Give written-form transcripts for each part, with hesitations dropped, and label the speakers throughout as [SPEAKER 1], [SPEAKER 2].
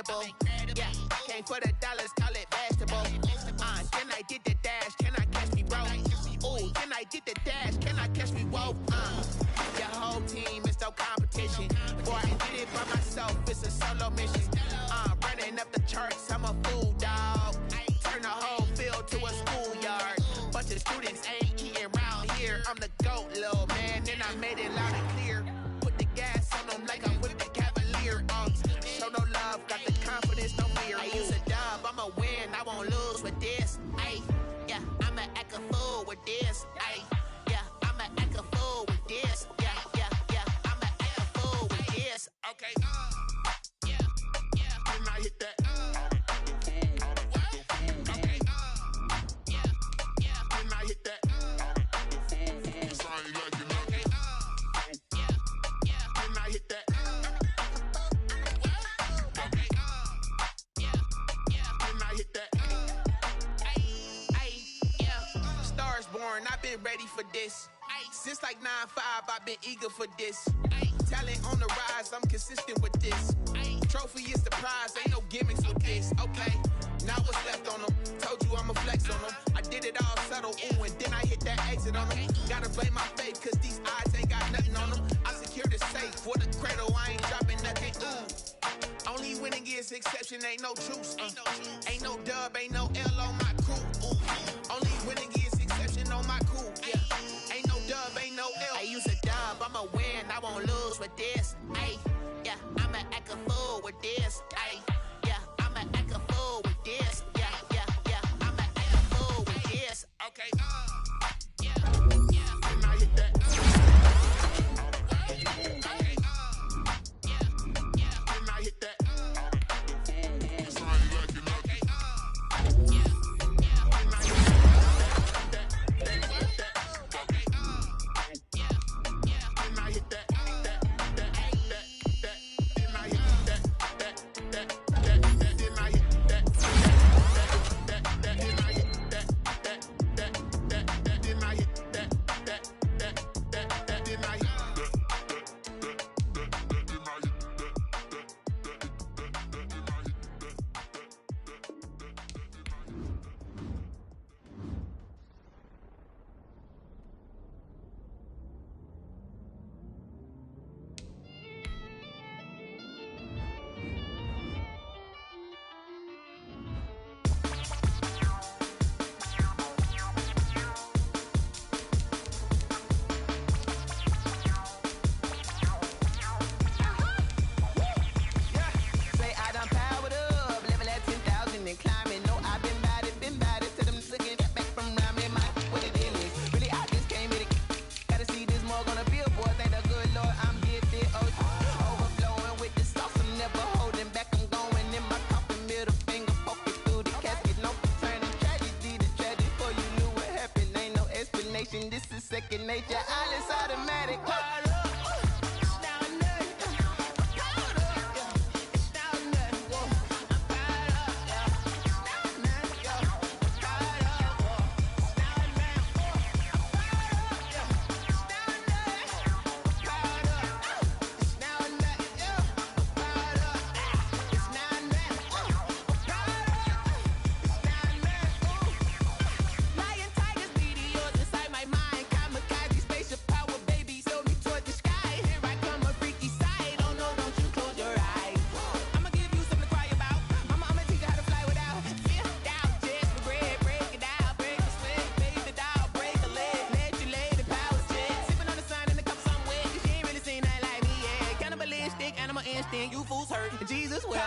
[SPEAKER 1] incredible. Yeah, came for the dollars, call it basketball. Then I did the dash, can I catch me, bro? Ooh, then I did the dash, can I catch me, whoa? Your whole team is no competition. Boy, I did it by myself, it's a solo mission. Running up the charts, I'm a fool, dog. Turn the whole field to a schoolyard. Bunch of students ain't eating round here. I'm the GOAT, little man, and I made it loud and clear. Put the gas on them like I'm with the Cavalier. Show no love, got the confidence, no fear. I use a dub, I'ma win, I won't lose with this. Ay, yeah, I'ma act a fool with this. Ay, yeah, I'ma act a fool with this. Yeah, yeah, yeah, I'ma act a fool with this. Okay, yeah, yeah, then I hit that. Okay, yeah, yeah, then I hit that. Sound like you know. Okay, yeah, yeah, then I hit that. Okay, yeah, yeah, then I hit that. Ay, yeah, stars born, I've been ready for this. Since like 9-5, I've been eager for this. Talent on the rise, I'm consistent with this. Trophy is the prize, ain't no gimmicks with this. Okay, now what's left on them? Told you I'ma flex on them. I did it all subtle, ooh, and then I hit that exit on them. Gotta blame my faith, cause these eyes ain't got nothing on them. I secured the safe for the cradle, I ain't dropping nothing, ooh. Only winning is exception, ain't no truce. Ain't no dub, ain't no L on my crew, ooh. Only winning is exception on my crew, yeah. Ain't no dub, ain't no L. I use a dub, I'ma win, I won't lose with this. Ay, yeah, I'ma act a fool with this. Ay, yeah, I'ma act a fool with this. Yeah, yeah, yeah, I'ma act a fool with this. Okay, yeah, yeah, then I hit that. Okay, yeah, yeah, then I hit that. Sound like you know. Okay, yeah, yeah, then I hit that. Second nature, all is automatic. You fools hurt. Jesus will.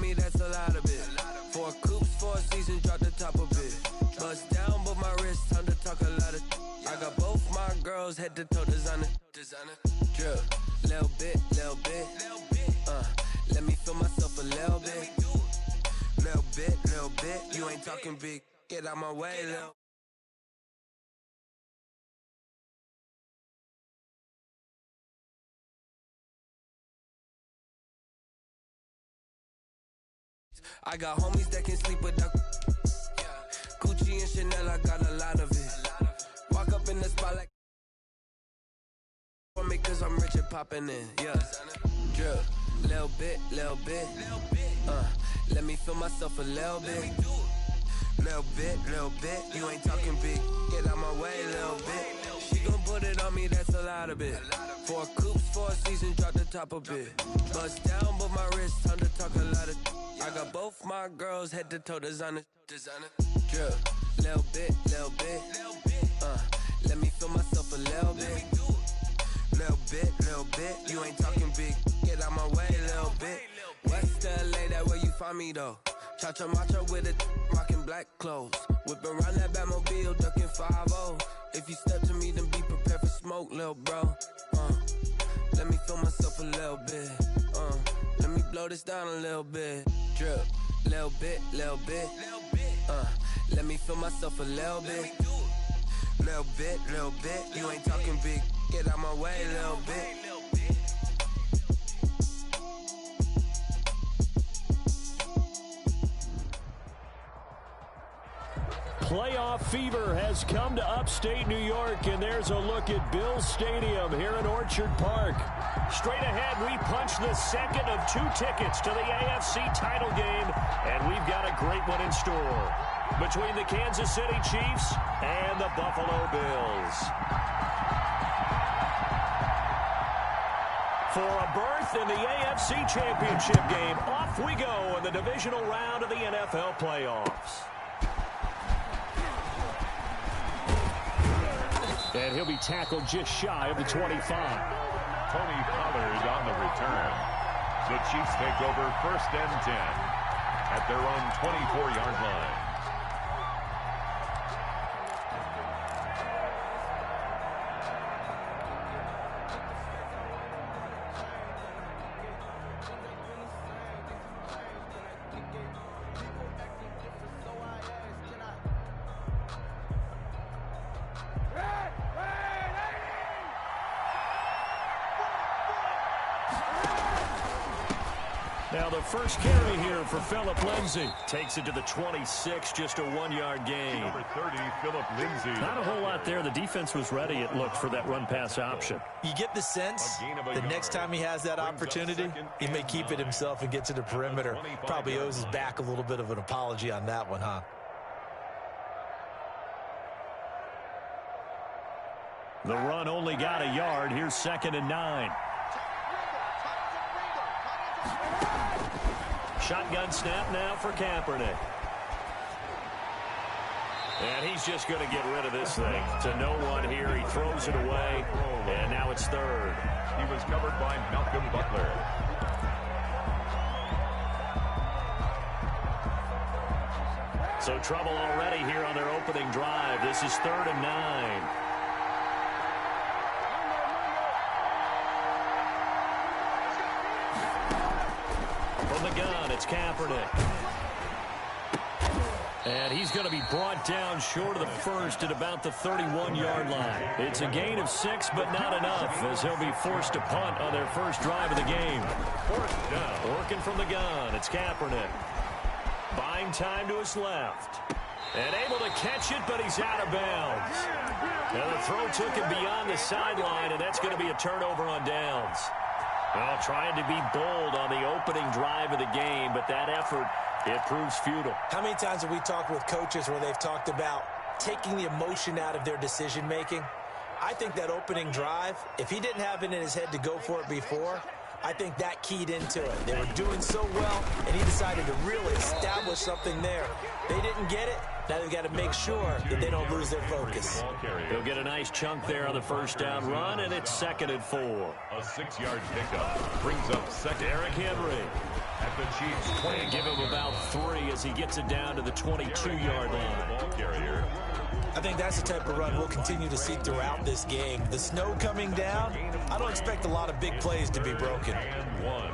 [SPEAKER 2] me, that's a lot of it. 4 coops, 4 seasons, drop the top of it. Bust down, but my wrist, time to talk a lot of. I got both my girls head to toe designer. Drip, little bit. Let me feel myself a little bit. Little bit. You ain't talking big. Get out my way, little. I got homies that can sleep without. Gucci and Chanel, I got a lot of it. Walk up in the spot like for me, cause I'm rich and poppin' in. Yeah, drip, little bit. Let me feel myself a little bit. Little bit. You ain't talking big. Get out my way, little bit. She gon' put it on me, that's a lot of it. 4 coops, 4 seasons, drop the top of it. Bust down, but my wrist, time to talk a lot of. I got both my girls head to toe designer. Drip, little bit. Let me feel myself a little bit. Little bit. You ain't talking big. Get out my way, little bit. West LA, that where you find me though. Cha-cha matcha with it, rocking black clothes. Whip around that Batmobile, ducking 5-0. If you step to me, then be prepared for smoke, little bro. Let me feel myself a little bit. Let me blow this down a little bit. Drip, little bit. Let me feel myself a little bit. Little bit. You ain't talking big. Get out my way, little bit.
[SPEAKER 3] Playoff fever has come to upstate New York, and there's a look at Bills Stadium here in Orchard Park. Straight ahead, we punch the second of 2 tickets to the AFC title game, and we've got a great one in store between the Kansas City Chiefs and the Buffalo Bills. For a berth in the AFC Championship game, off we go in the divisional round of the NFL playoffs. And he'll be tackled just shy of the 25.
[SPEAKER 4] Tony Pollard on the return. The Chiefs take over 1st and 10 at their own 24-yard line.
[SPEAKER 3] Now the first carry here for Phillip Lindsay. Takes it to the 26, just a 1-yard gain.
[SPEAKER 4] Number 30, Phillip Lindsay.
[SPEAKER 3] Not a whole lot there. The defense was ready, it looked, for that run-pass option.
[SPEAKER 5] You get the sense the next time he has that opportunity, he may keep it himself and get to the perimeter. Probably owes his back a little bit of an apology on that one, huh?
[SPEAKER 3] The run only got a yard. Here's 2nd and 9. Shotgun snap now for Kaepernick. And he's just going to get rid of this thing. To no one here. He throws it away. And now it's 3rd.
[SPEAKER 4] He was covered by Malcolm Butler.
[SPEAKER 3] So trouble already here on their opening drive. This is 3rd and 9. From the gun, it's Kaepernick. And he's going to be brought down short of the first at about the 31-yard line. It's a gain of 6, but not enough, as he'll be forced to punt on their first drive of the game. 4th down. Working from the gun, it's Kaepernick. Buying time to his left. And able to catch it, but he's out of bounds. Now the throw took him beyond the sideline, and that's going to be a turnover on downs. Well, trying to be bold on the opening drive of the game, but that effort, it proves futile.
[SPEAKER 5] How many times have we talked with coaches where they've talked about taking the emotion out of their decision-making? I think that opening drive, if he didn't have it in his head to go for it before, I think that keyed into it. They were doing so well, and he decided to really establish something there. They didn't get it. Now they've got to make sure that they don't lose their focus.
[SPEAKER 3] He'll get a nice chunk there on the first down run, and it's 2nd and 4.
[SPEAKER 4] A 6-yard pickup brings up second.
[SPEAKER 3] Derrick Henry.
[SPEAKER 4] at the Chiefs' 20.
[SPEAKER 3] And give him about 3 as he gets it down to the 22-yard line.
[SPEAKER 4] Ball carrier.
[SPEAKER 5] I think that's the type of run we'll continue to see throughout this game. The snow coming down, I don't expect a lot of big plays to be broken.
[SPEAKER 4] And 1.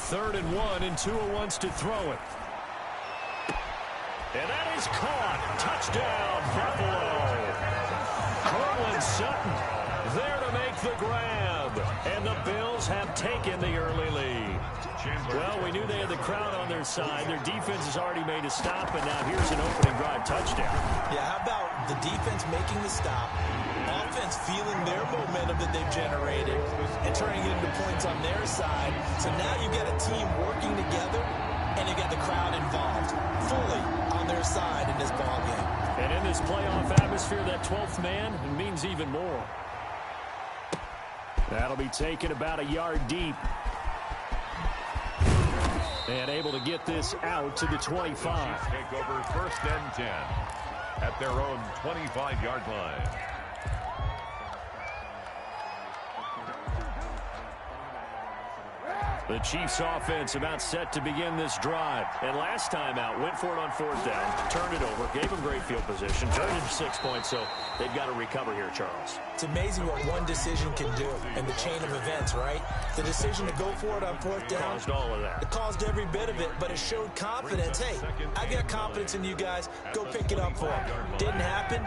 [SPEAKER 3] Third and 1, and Tua wants to throw it. And that is caught. Touchdown, Buffalo. Cortland Sutton there to make the grab. And the Bills have taken the early lead. Well, we knew they had the crowd on their side. Their defense has already made a stop, and now here's an opening drive touchdown.
[SPEAKER 5] Yeah, how about the defense making the stop, offense feeling their momentum that they've generated, and turning it into points on their side. So now you've got a team working together, and you've got the crowd involved fully on their side in this ballgame.
[SPEAKER 3] And in this playoff atmosphere, that 12th man means even more. That'll be taken about a yard deep. And able to get this out to the 25.
[SPEAKER 4] Take over 1st and 10 at their own 25-yard line.
[SPEAKER 3] The Chiefs offense about set to begin this drive. And last time out, went for it on 4th down, turned it over, gave them great field position, turned it to 6 points, so they've got to recover here, Charles.
[SPEAKER 5] It's amazing what one decision can do in the chain of events, right? The decision to go for it on 4th down.
[SPEAKER 3] Caused all of that.
[SPEAKER 5] It caused every bit of it, but it showed confidence. Hey, I got confidence in you guys. Go pick it up for them. Didn't happen.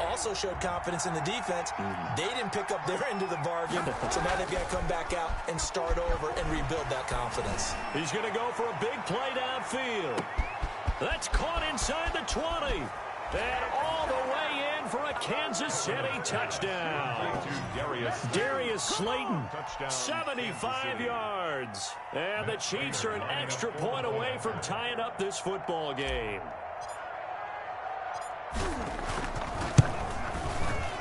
[SPEAKER 5] Also showed confidence in the defense. They didn't pick up their end of the bargain, so now they've got to come back out and start over and rebuild that confidence.
[SPEAKER 3] He's going to go for a big play downfield. That's caught inside the 20. And all the way in for a Kansas City touchdown. Darius Slayton, 75 yards. And the Chiefs are an extra point away from tying up this football game.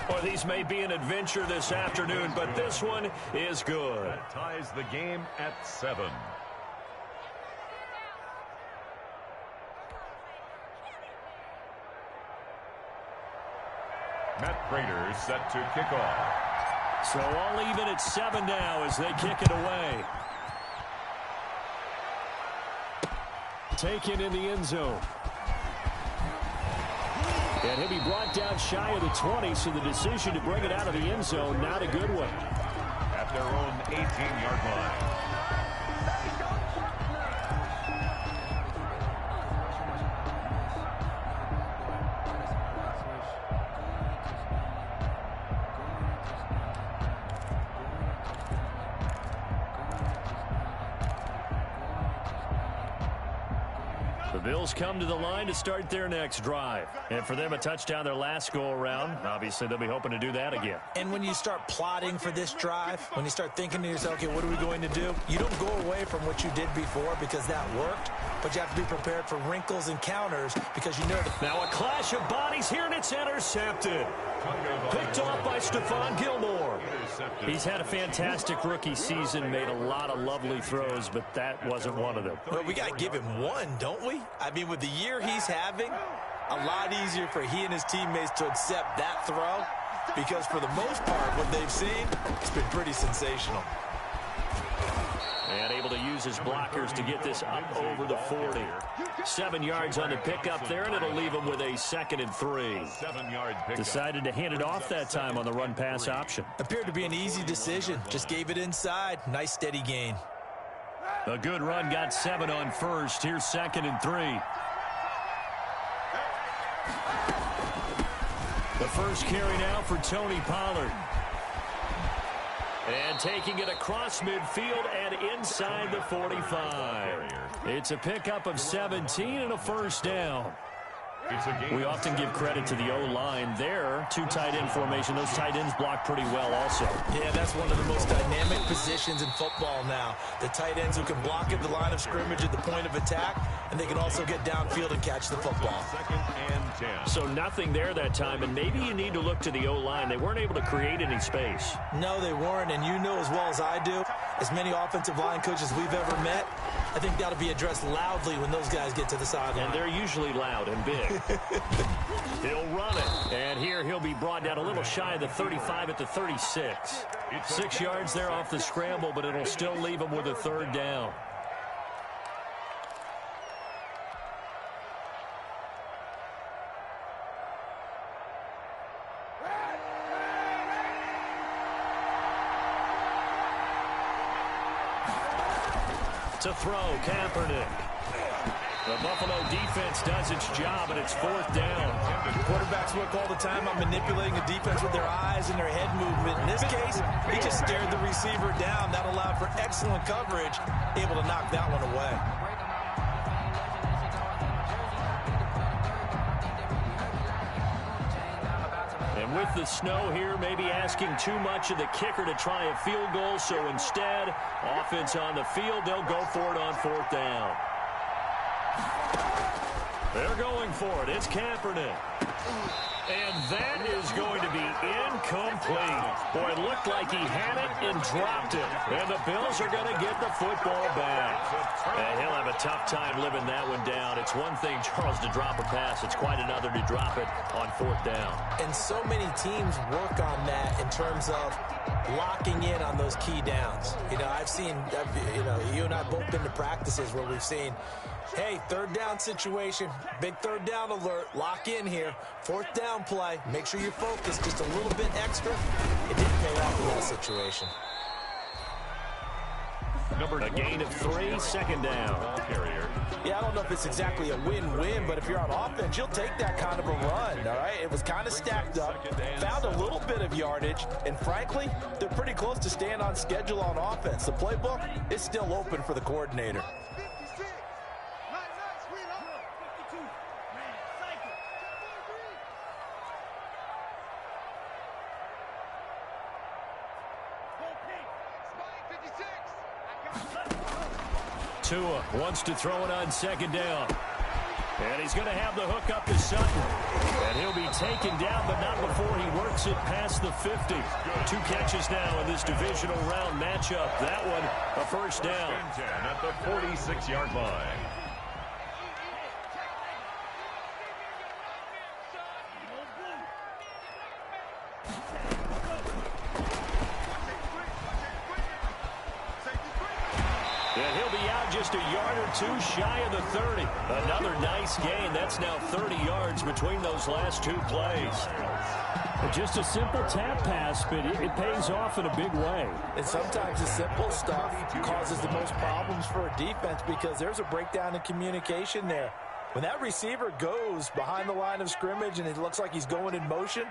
[SPEAKER 3] Or these may be an adventure this afternoon, but this one is good.
[SPEAKER 4] That ties the game at 7. Matt Prater set to kick off.
[SPEAKER 3] So all even at 7 now as they kick it away. Taken in the end zone. And he'll be brought down shy of the 20, so the decision to bring it out of the end zone, not a good one.
[SPEAKER 4] At their own 18-yard line.
[SPEAKER 3] The Bills come to the line to start their next drive. And for them, a touchdown their last go-around. Obviously, they'll be hoping to do that again.
[SPEAKER 5] And when you start plotting for this drive, when you start thinking to yourself, okay, what are we going to do? You don't go away from what you did before because that worked, but you have to be prepared for wrinkles and counters because you know that.
[SPEAKER 3] Now a clash of bodies here, and it's intercepted. Picked off by Stephon Gilmore. He's had a fantastic rookie season, made a lot of lovely throws, but that wasn't one of them.
[SPEAKER 5] Well, we got to give him one, don't we? I mean, with the year he's having, a lot easier for he and his teammates to accept that throw because for the most part, what they've seen, it's been pretty sensational.
[SPEAKER 3] And able to use his blockers to get this up over the 40. 7 yards on the pickup there, and it'll leave him with a 2nd and 3.
[SPEAKER 4] 7-yard pickup.
[SPEAKER 3] Decided to hand it off that time on the run-pass option.
[SPEAKER 5] Appeared to be an easy decision. Just gave it inside. Nice steady gain.
[SPEAKER 3] A good run, got 7 on first. Here's 2nd and 3. The first carry now for Tony Pollard. And taking it across midfield and inside the 45. It's a pickup of 17 and a first down. We often give credit to the O-line there. 2 tight end formation. Those tight ends block pretty well also.
[SPEAKER 5] Yeah, that's one of the most dynamic positions in football now. The tight ends who can block at the line of scrimmage at the point of attack, and they can also get downfield and catch the football.
[SPEAKER 4] 2nd and 10.
[SPEAKER 3] So nothing there that time, and maybe you need to look to the O-line. They weren't able to create any space.
[SPEAKER 5] No, they weren't, and you know as well as I do, as many offensive line coaches we've ever met, I think that'll be addressed loudly when those guys get to the sideline.
[SPEAKER 3] And they're usually loud and big. He'll run it. And here he'll be brought down a little shy of the 35 at the 36. 6 yards there off the scramble, but it'll still leave him with a third down. To throw, Kaepernick. The Buffalo defense does its job, and it's 4th down.
[SPEAKER 5] Quarterbacks work all the time on manipulating the defense with their eyes and their head movement. In this case, he just stared the receiver down. That allowed for excellent coverage, able to knock that one away.
[SPEAKER 3] And with the snow here, maybe asking too much of the kicker to try a field goal. So instead, offense on the field, they'll go for it on 4th down. They're going for it. It's Kaepernick. And that is going to be incomplete. Boy, it looked like he had it and dropped it. And the Bills are going to get the football back. And he'll have a tough time living that one down. It's one thing, Charles, to drop a pass. It's quite another to drop it on 4th down.
[SPEAKER 5] And so many teams work on that in terms of locking in on those key downs. You know, I've seen, you and I both been to practices where we've seen, hey, 3rd down situation, big 3rd down alert, lock in here, 4th down play, make sure you're focused just a little bit extra. It didn't pay off in that situation.
[SPEAKER 3] A gain of 3, 2nd down.
[SPEAKER 5] Yeah, I don't know if it's exactly a win-win, but if you're on offense, you'll take that kind of a run, all right? It was kind of stacked up, found a little bit of yardage, and frankly, they're pretty close to staying on schedule on offense. The playbook is still open for the coordinator.
[SPEAKER 3] Tua wants to throw it on 2nd down. And he's going to have the hook up to Sutton. And he'll be taken down, but not before he works it past the 50. 2 catches now in this divisional round matchup. That one, a 1st down.
[SPEAKER 4] At the 46-yard line.
[SPEAKER 3] And he'll be out just a yard or 2 shy of the 30. Another nice gain. That's now 30 yards between those last 2 plays.
[SPEAKER 6] Just a simple tap pass, but it pays off in a big way.
[SPEAKER 5] And sometimes the simple stuff causes the most problems for a defense because there's a breakdown in communication there. When that receiver goes behind the line of scrimmage and it looks like he's going in motion,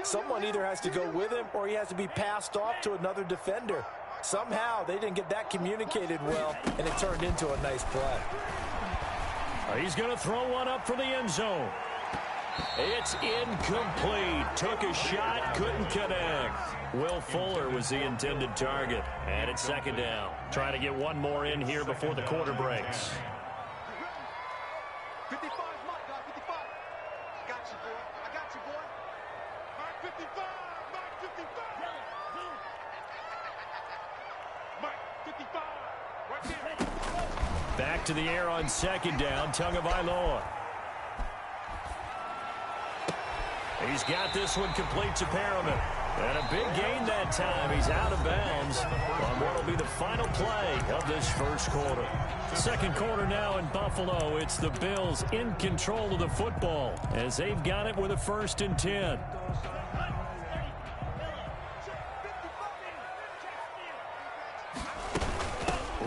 [SPEAKER 5] someone either has to go with him or he has to be passed off to another defender. Somehow they didn't get that communicated well, and it turned into a nice play.
[SPEAKER 3] He's going to throw one up for the end zone. It's incomplete. Took a shot, couldn't connect. Will Fuller was the intended target. And it's 2nd down. Trying to get one more in here before the quarter breaks.
[SPEAKER 7] 55, Mike, 55. I got you, boy. I got you, boy. Mike 55, Mike 55. Mike 55, right there.
[SPEAKER 3] Back to the air on 2nd down. Tagovailoa. He's got this one complete to Perriman. And a big gain that time. He's out of bounds on what will be the final play of this 1st quarter. 2nd quarter now in Buffalo. It's the Bills in control of the football as they've got it with a 1st and 10.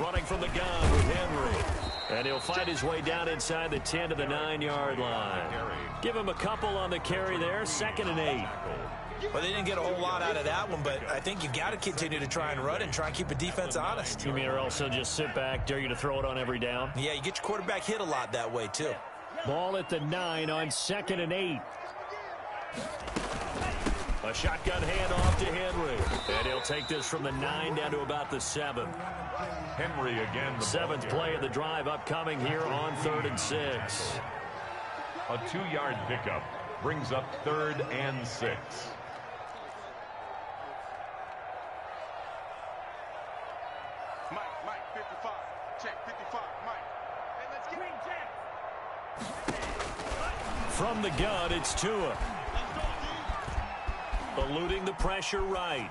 [SPEAKER 3] Running from the gun with Henry. And he'll fight his way down inside the 10 to the 9-yard line. Give him a couple on the carry there. 2nd and 8.
[SPEAKER 5] Well, they didn't get a whole lot out of that one, but I think you got to continue to try and run and try and keep the defense honest.
[SPEAKER 3] You mean or else he'll just sit back, dare you to throw it on every down?
[SPEAKER 5] Yeah, you get your quarterback hit a lot that way, too.
[SPEAKER 3] Ball at the 9 on 2nd and 8. A shotgun handoff to Henry. And he'll take this from the 9 down to about the 7.
[SPEAKER 4] Henry again. The
[SPEAKER 3] 7th play of the drive upcoming here on 3rd and 6.
[SPEAKER 4] A 2-yard pickup brings up 3rd and 6.
[SPEAKER 3] from the gun, it's Tua. Eluding the pressure right.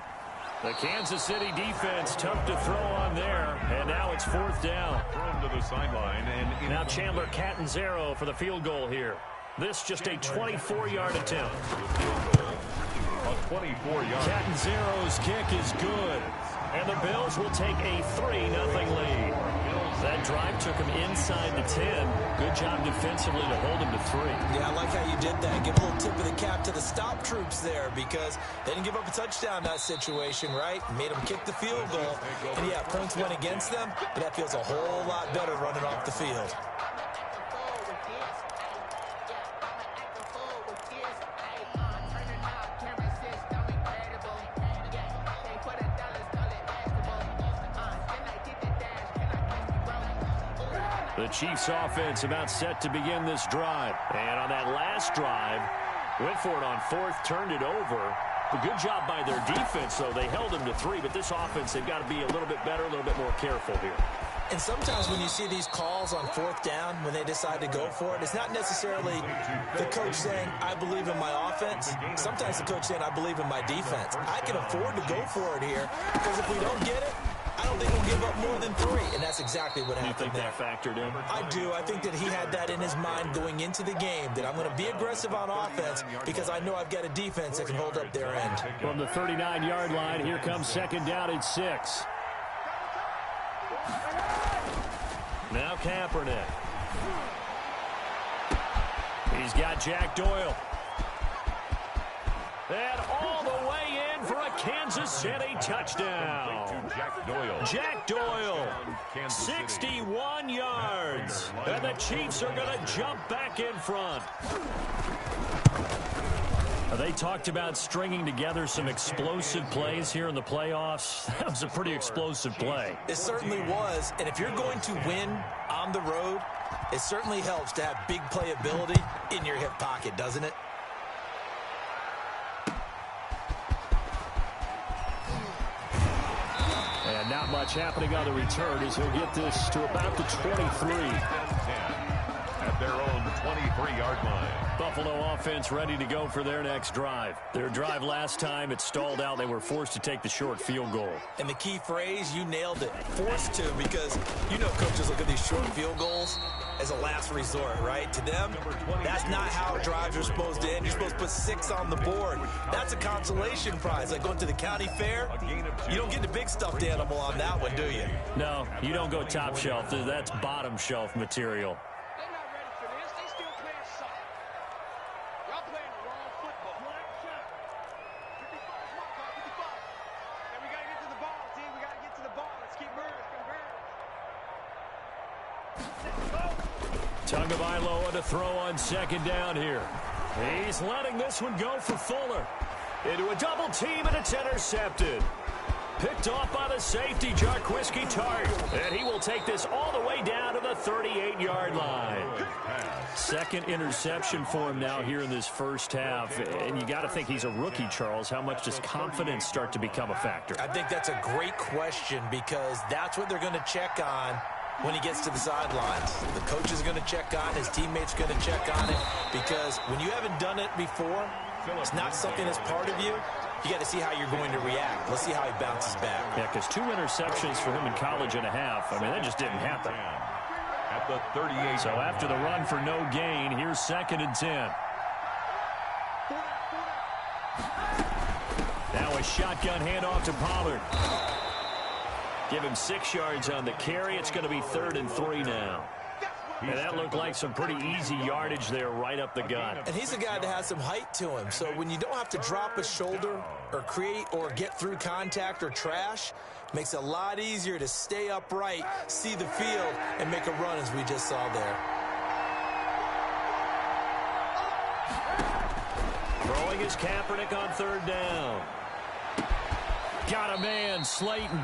[SPEAKER 3] The Kansas City defense tough to throw on there, and now it's 4th down.
[SPEAKER 4] Thrown to the sideline. And
[SPEAKER 3] Now Chandler Catanzaro for the field goal here. This just a 24-yard attempt.
[SPEAKER 4] A 24-yard.
[SPEAKER 3] Catanzaro's kick is good. And the Bills will take a 3-0 lead. That drive took him inside the 10. Good job defensively to hold him to 3.
[SPEAKER 5] Yeah, I like how you did that. Give a little tip of the cap to the stop troops there because they didn't give up a touchdown in that situation, right? Made them kick the field goal. And, yeah, points went against them, but that feels a whole lot better running off the field.
[SPEAKER 3] The Chiefs offense about set to begin this drive. And on that last drive, went for it on 4th, turned it over. A good job by their defense, though. They held them to 3, but this offense, they've got to be a little bit better, a little bit more careful here.
[SPEAKER 5] And sometimes when you see these calls on 4th down, when they decide to go for it, it's not necessarily the coach saying, I believe in my offense. Sometimes the coach saying, I believe in my defense. I can afford to go for it here because if we don't get it, I don't think we'll give up more than 3, and that's exactly what happened there.
[SPEAKER 3] You think that factored in?
[SPEAKER 5] I do. I think that he had that in his mind going into the game, that I'm going to be aggressive on offense because I know I've got a defense that can hold up their end.
[SPEAKER 3] From the 39-yard line, here comes 2nd down and 6. Now Kaepernick. He's got Jack Doyle. And all the way in for a Kansas City touchdown. Jack Doyle, 61 yards. And the Chiefs are going to jump back in front. They talked about stringing together some explosive plays here in the playoffs. That was a pretty explosive play.
[SPEAKER 5] It certainly was. And if you're going to win on the road, it certainly helps to have big playability in your hip pocket, doesn't it?
[SPEAKER 3] And not much happening on the return as he'll get this to about the 23.
[SPEAKER 4] At their own 23-yard line.
[SPEAKER 3] Buffalo offense ready to go for their next drive. Their drive last time, it stalled out. They were forced to take the short field goal.
[SPEAKER 5] And the key phrase, you nailed it, forced to, because you know coaches look at these short field goals as a last resort, right? To them, that's not how drives are supposed to end. You're supposed to put 6 on the board. That's a consolation prize. Like going to the county fair, you don't get the big stuffed animal on that one, do you?
[SPEAKER 3] No, you don't go top shelf. That's bottom shelf material. Tagovailoa to throw on 2nd down here. He's letting this one go for Fuller. Into a double team, and it's intercepted. Picked off by the safety, Jarquiski Tart. And he will take this all the way down to the 38-yard line. 2nd interception for him now here in this first half. And you got to think he's a rookie, Charles. How much does confidence start to become a factor?
[SPEAKER 5] I think that's a great question because that's what they're going to check on when he gets to the sidelines. The coach is going to check on, his teammates going to check on it, because when you haven't done it before, it's not something that's part of you. You got to see how you're going to react. Let's see how he bounces back.
[SPEAKER 3] Yeah, because 2 interceptions for him in college and a half. I mean, that just didn't happen.
[SPEAKER 4] At the 38.
[SPEAKER 3] So after the run for no gain, here's 2nd and 10. Now a shotgun handoff to Pollard. Give him 6 yards on the carry. It's going to be 3rd and 3 now. And that looked like some pretty easy yardage there right up the gut.
[SPEAKER 5] And he's a guy that has some height to him. So when you don't have to drop a shoulder or create or get through contact or trash, makes it a lot easier to stay upright, see the field, and make a run as we just saw there.
[SPEAKER 3] Throwing is Kaepernick on 3rd down. Got a man, Slayton.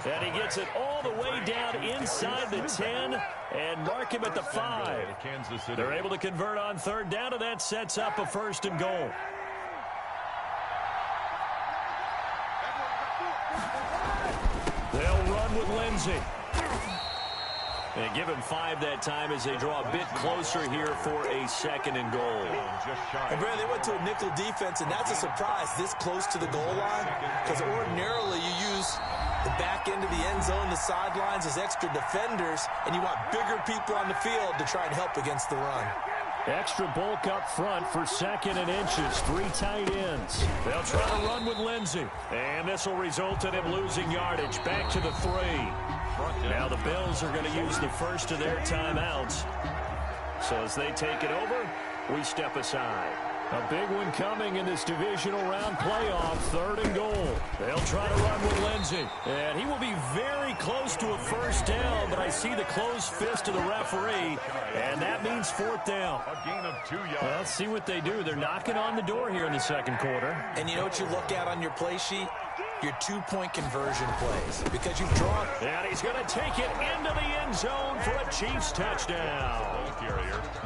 [SPEAKER 3] And he gets it all the way down inside the 10 and mark him at the 5. They're able to convert on 3rd down, and that sets up a 1st and goal. They'll run with Lindsey. And give him 5 that time as they draw a bit closer here for a 2nd and goal.
[SPEAKER 5] And Brad, they went to a nickel defense, and that's a surprise this close to the goal line, because ordinarily you use the back end of the end zone, the sidelines as extra defenders, and you want bigger people on the field to try and help against the run.
[SPEAKER 6] Extra bulk up front for 2nd and inches. 3 tight ends.
[SPEAKER 3] They'll try to run with Lindsey. And this will result in him losing yardage. Back to the 3. Now the Bills are going to use the first of their timeouts. So as they take it over, we step aside.
[SPEAKER 6] A big one coming in this divisional round playoff. 3rd and goal. They'll try to run with Lindsey.
[SPEAKER 3] And he will be very close to a first down, but I see the closed fist of the referee, and that means 4th down.
[SPEAKER 4] A gain of 2 yards.
[SPEAKER 3] Well, let's see what they do. They're knocking on the door here in the 2nd quarter.
[SPEAKER 5] And you know what you look at on your play sheet? Your 2-point conversion plays, because you've drawn.
[SPEAKER 3] And he's going to take it into the end zone for a Chiefs touchdown.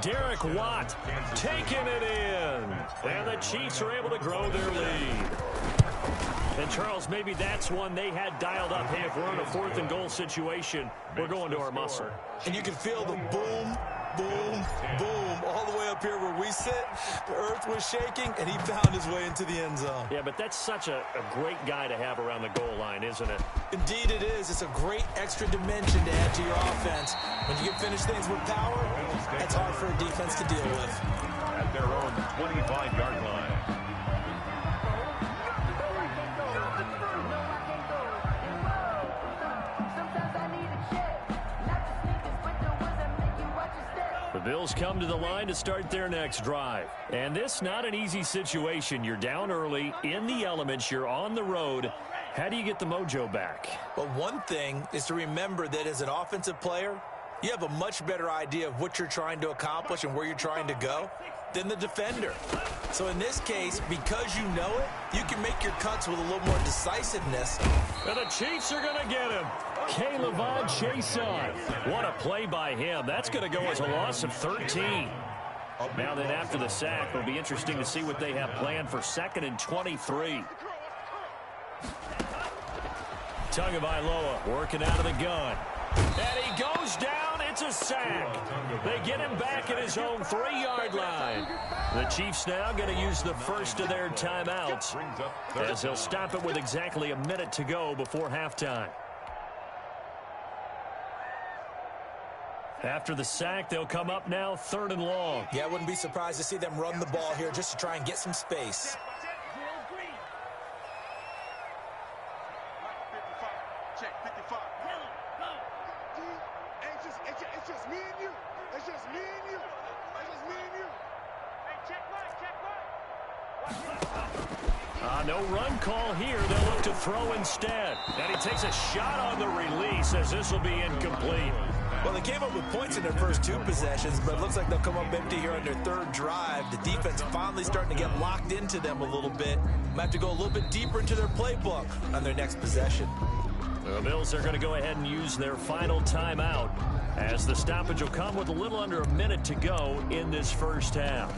[SPEAKER 3] Derek Watt taking it in. And the Chiefs are able to grow their lead. And, Charles, maybe that's one they had dialed up. Hey, if we're in a 4th and goal situation, we're going to our muscle.
[SPEAKER 5] And you can feel the boom, boom, boom, all the way up here where we sit. The earth was shaking, and he found his way into the end zone.
[SPEAKER 3] Yeah, but that's such a great guy to have around the goal line, isn't it?
[SPEAKER 5] Indeed it is. It's a great extra dimension to add to your offense. When you can finish things with power, that's hard for a defense to deal with.
[SPEAKER 4] At their own 25-yard line.
[SPEAKER 3] The Bills come to the line to start their next drive. And this not an easy situation. You're down early, in the elements, you're on the road. How do you get the mojo back?
[SPEAKER 5] Well, one thing is to remember that as an offensive player, you have a much better idea of what you're trying to accomplish and where you're trying to go than the defender. So in this case, because you know it, you can make your cuts with a little more decisiveness.
[SPEAKER 3] And the Chiefs are going to get him.
[SPEAKER 6] Caleb Chason.
[SPEAKER 3] What a play by him. That's going to go as a loss of 13. Now then, after the sack, it'll be interesting to see what they have planned for 2nd and 23. Tagovailoa working out of the gun. And he goes down. It's a sack. They get him back at his own 3-yard line. The Chiefs now going to use the first of their timeouts, as they'll stop it with exactly a minute to go before halftime. After the sack, they'll come up now 3rd and long.
[SPEAKER 5] Yeah, I wouldn't be surprised to see them run the ball here just to try and get some space.
[SPEAKER 7] Check 55. It's just me and you. It's just me and you. It's just me and you. Hey, check right.
[SPEAKER 3] No run call here. They'll look to throw instead. And he takes a shot on the release as this will be incomplete.
[SPEAKER 5] Well, they came up with points in their first 2 possessions, but it looks like they'll come up empty here on their 3rd drive. The defense finally starting to get locked into them a little bit. Might have to go a little bit deeper into their playbook on their next possession.
[SPEAKER 3] The Bills are going to go ahead and use their final timeout, as the stoppage will come with a little under a minute to go in this first half.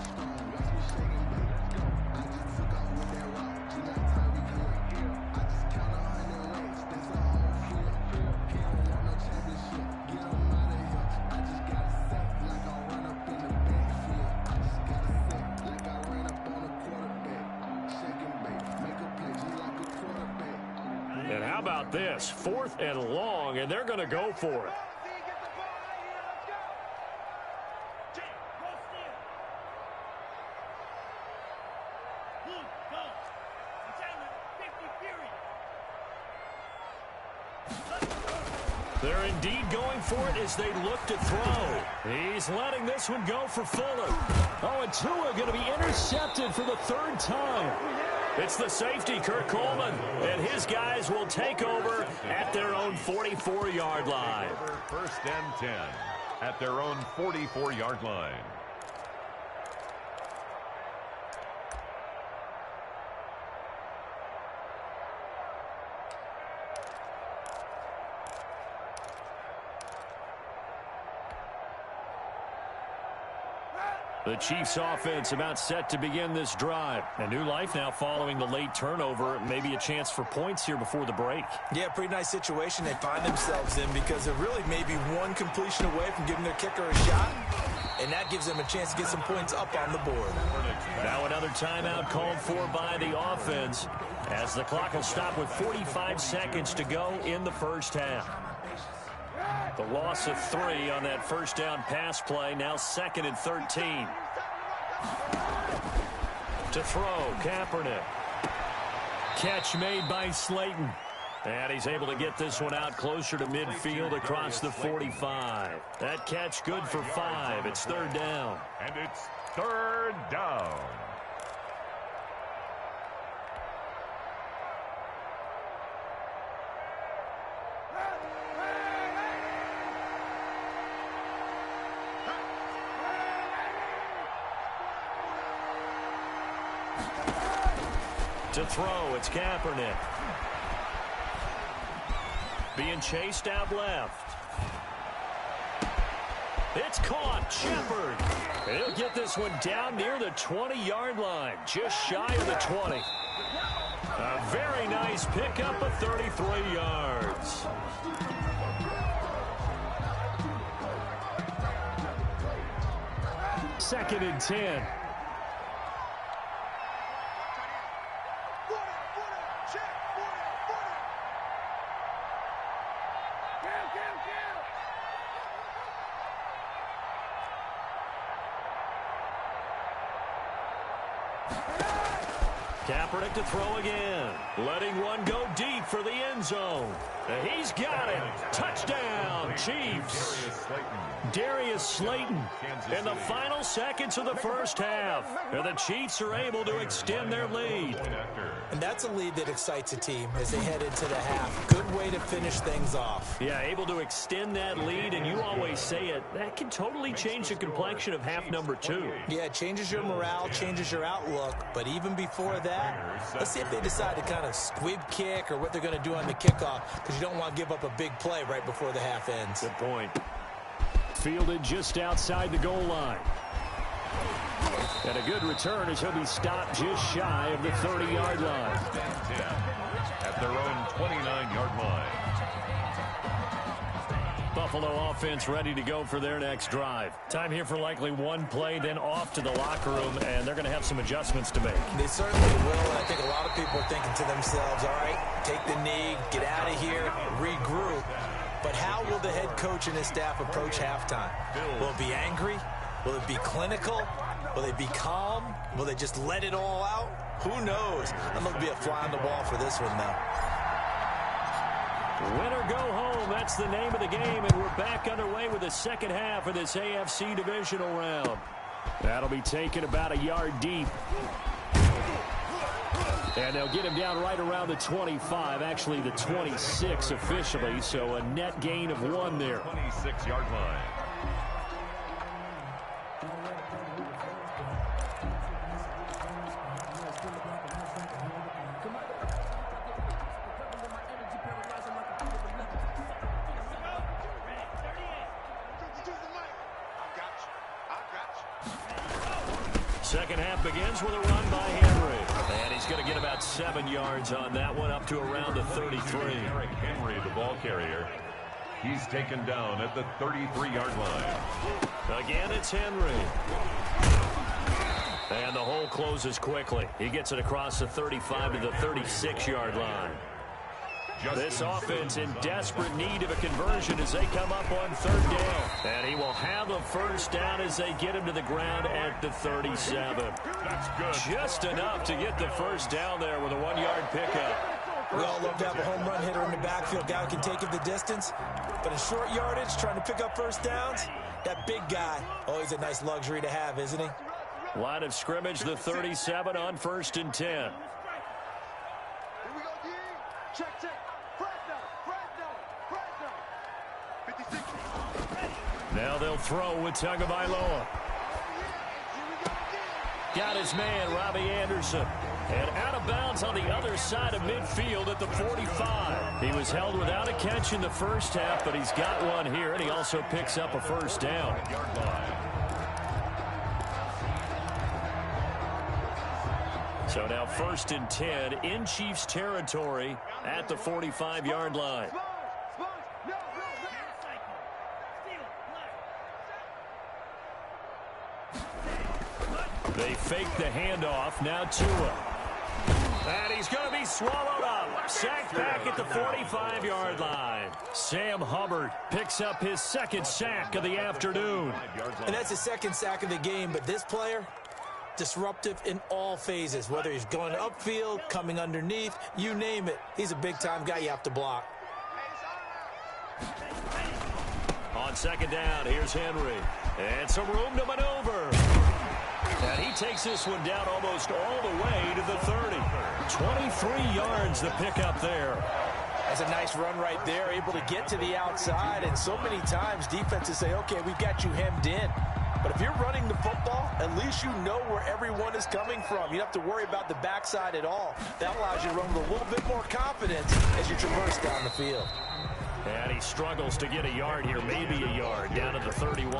[SPEAKER 3] And how about this? 4th and long, and they're going to go for it. They're indeed going for it as they look to throw. He's letting this one go for Fuller.
[SPEAKER 6] Oh, and Tua going to be intercepted for the 3rd time.
[SPEAKER 3] It's the safety, Kurt Coleman, and his guys will take over at their own 44-yard line.
[SPEAKER 4] 1st and 10 at their own 44-yard line.
[SPEAKER 3] The Chiefs offense about set to begin this drive. A new life now following the late turnover. Maybe a chance for points here before the break.
[SPEAKER 5] Yeah, pretty nice situation they find themselves in because they're really maybe one completion away from giving their kicker a shot. And that gives them a chance to get some points up on the board.
[SPEAKER 3] Now another timeout called for by the offense as the clock will stop with 45 seconds to go in the first half. The loss of 3 on that first down pass play. Now 2nd and 13. To throw, Kaepernick. Catch made by Slayton. And he's able to get this one out closer to midfield across the 45. That catch good for 5. It's 3rd down.
[SPEAKER 4] And it's 3rd down.
[SPEAKER 3] To throw, it's Kaepernick. Being chased out left. It's caught. Shepard. He'll get this one down near the 20-yard line. Just shy of the 20. A very nice pickup of 33 yards. Second and 10. Kaepernick to throw again. Letting one go deep for the end zone. He's got it. Touchdown, Chiefs. Darius Slayton in the final seconds of the first half. And the Chiefs are able to extend their lead.
[SPEAKER 5] And that's a lead that excites a team as they head into the half. Good way to finish things off.
[SPEAKER 3] Yeah, able to extend that lead, and you always say it, that can totally change the complexion of half number 2.
[SPEAKER 5] Yeah, it changes your morale, changes your outlook. But even before that, let's see if they decide to kind of squib kick or what they're going to do on the kickoff, because you don't want to give up a big play right before the half ends.
[SPEAKER 3] Good point.
[SPEAKER 6] Fielded just outside the goal line.
[SPEAKER 3] And a good return as he'll be stopped just shy of the 30-yard line.
[SPEAKER 4] At their own 29-yard line.
[SPEAKER 3] Buffalo offense ready to go for their next drive. Time here for likely one play, then off to the locker room, and they're going to have some adjustments to make.
[SPEAKER 5] They certainly will, and I think a lot of people are thinking to themselves, all right, take the knee, get out of here, regroup. But how will the head coach and his staff approach halftime? Will it be angry? Will it be clinical? Will they be calm? Will they just let it all out? Who knows? I'm going to be a fly on the wall for this one, though.
[SPEAKER 3] Win or go home, that's the name of the game, and we're back underway with the second half of this AFC divisional round.
[SPEAKER 6] That'll be taken about a yard deep. And they'll get him down right around the 25, actually the 26 officially, so a net gain of 1 there.
[SPEAKER 4] 26-yard line.
[SPEAKER 3] Second half begins with a run by Henry. And he's going to get about 7 yards on that one, up to around the 33.
[SPEAKER 4] Derrick Henry, the ball carrier. He's taken down at the 33-yard line.
[SPEAKER 3] Again, it's Henry. And the hole closes quickly. He gets it across the 35 to the 36-yard line. This offense in desperate need of a conversion as they come up on 3rd down. And he will have a first down as they get him to the ground at the 37.
[SPEAKER 4] That's good.
[SPEAKER 3] Just enough to get the first down there with a 1-yard pickup.
[SPEAKER 5] We all love to have a home run hitter in the backfield. Guy who can take it the distance. But in short yardage, trying to pick up first downs, that big guy, always a nice luxury to have, isn't he?
[SPEAKER 3] Line of scrimmage, the 37 on 1st and 10.
[SPEAKER 7] Here we go, D. Check, check. Fresno. 56.
[SPEAKER 3] Now they'll throw with Tagovailoa. Got his man, Robbie Anderson. And out of bounds on the other side of midfield at the 45. He was held without a catch in the first half, but he's got one here, and he also picks up a first down. So now 1st and 10 in Chiefs territory at the 45-yard line. They fake the handoff. Now Tua. And he's going to be swallowed up. Sacked back at the 45-yard line. Sam Hubbard picks up his 2nd sack of the afternoon.
[SPEAKER 5] And that's his 2nd sack of the game, but this player, disruptive in all phases, whether he's going upfield, coming underneath, you name it. He's a big-time guy you have to block.
[SPEAKER 3] On 2nd down, here's Henry. And some room to maneuver. And he takes this one down almost all the way to the 30. 23 yards the pickup there.
[SPEAKER 5] That's a nice run right there, able to get to the outside. And so many times defenses say, okay, we've got you hemmed in. But if you're running the football, at least you know where everyone is coming from. You don't have to worry about the backside at all. That allows you to run with a little bit more confidence as you traverse down the field.
[SPEAKER 3] And he struggles to get a yard here, maybe a yard, down at the 31.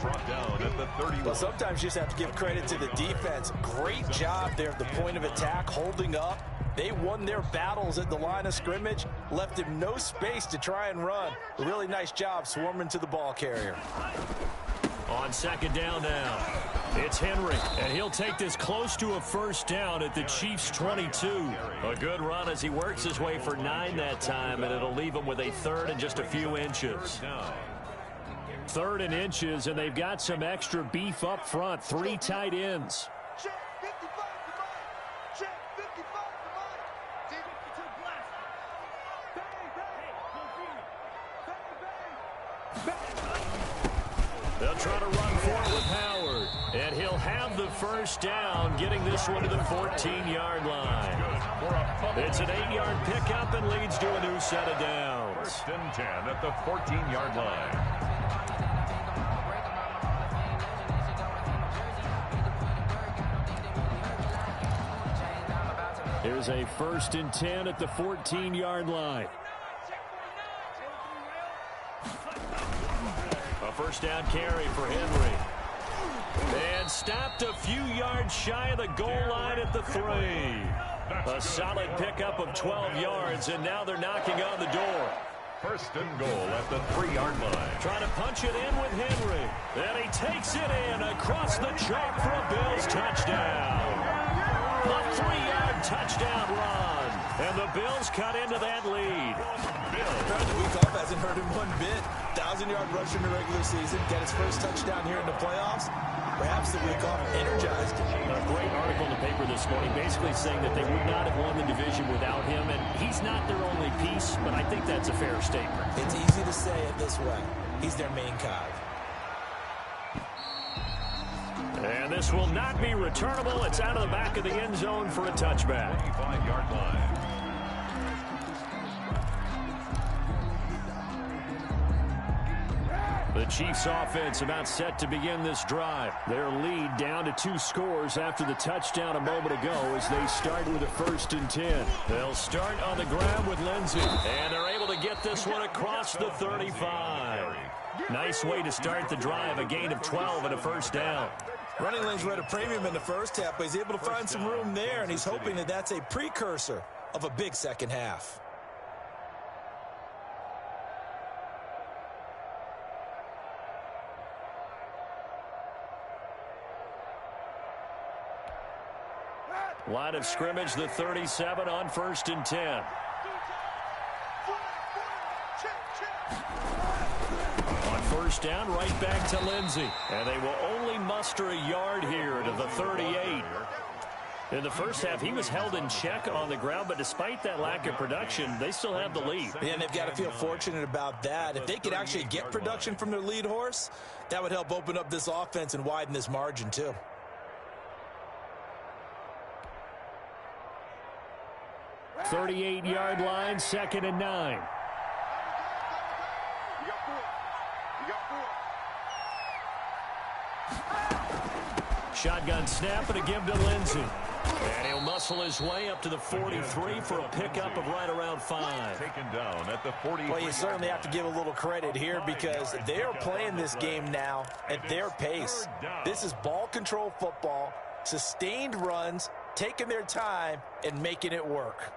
[SPEAKER 4] Brought down at the 31.
[SPEAKER 5] Well, sometimes you just have to give credit to the defense. Great job there at the point of attack, holding up. They won their battles at the line of scrimmage, left him no space to try and run. A really nice job swarming to the ball carrier.
[SPEAKER 3] On 2nd down now, it's Henry, and he'll take this close to a 1st down at the Chiefs' 22. A good run as he works his way for 9 that time, and it'll leave him with a 3rd and just a few inches. 3rd and inches, and they've got some extra beef up front. 3 tight ends. They'll try to run for it with Howard. And he'll have the 1st down, getting this one to the 14-yard line. It's an 8-yard pickup and leads to a new set of downs.
[SPEAKER 4] 1st and 10 at the 14-yard line.
[SPEAKER 3] Here's a 1st and 10 at the 14-yard line. A 1st down carry for Henry. And stopped a few yards shy of the goal line at the 3. A solid pickup of 12 yards, and now they're knocking on the door.
[SPEAKER 4] 1st and goal at the 3-yard line.
[SPEAKER 3] Trying to punch it in with Henry. And he takes it in across the chalk for a Bills touchdown. A 3-yard touchdown run. And the Bills cut into that lead.
[SPEAKER 5] The week off hasn't hurt him one bit. 1,000-yard rush in the regular season. Get his 1st touchdown here in the playoffs. Perhaps the week off energized him.
[SPEAKER 3] A great article in the paper this morning basically saying that they would not have won the division without him. And he's not their only piece, but I think that's a fair statement.
[SPEAKER 5] It's easy to say it this way. He's their main cog.
[SPEAKER 3] And this will not be returnable. It's out of the back of the end zone for a touchback.
[SPEAKER 4] 25-yard line.
[SPEAKER 3] The Chiefs offense about set to begin this drive. Their lead down to 2 scores after the touchdown a moment ago as they start with a 1st and 10. They'll start on the ground with Lindsey. And they're able to get this one across the 35. Nice way to start the drive, a gain of 12 and a 1st down.
[SPEAKER 5] Running lanes were at a premium in the 1st half, but he's able to find some room there, and he's hoping that that's a precursor of a big 2nd half.
[SPEAKER 3] Line of scrimmage, the 37 on 1st and 10. On 1st down, right back to Lindsey. And they will only muster a yard here to the 38. In the 1st half, he was held in check on the ground, but despite that lack of production, they still have the lead.
[SPEAKER 5] Yeah, and they've got to feel fortunate about that. If they could actually get production from their lead horse, that would help open up this offense and widen this margin too.
[SPEAKER 3] 38-yard line, 2nd and 9. Shotgun snap and a give to Lindsey. And he'll muscle his way up to the 43 for a pickup of right around 5.
[SPEAKER 4] Taken down at the 40.
[SPEAKER 5] Well, you certainly have to give a little credit here because they are playing this game now at their pace. This is ball control football, sustained runs, taking their time and making it work.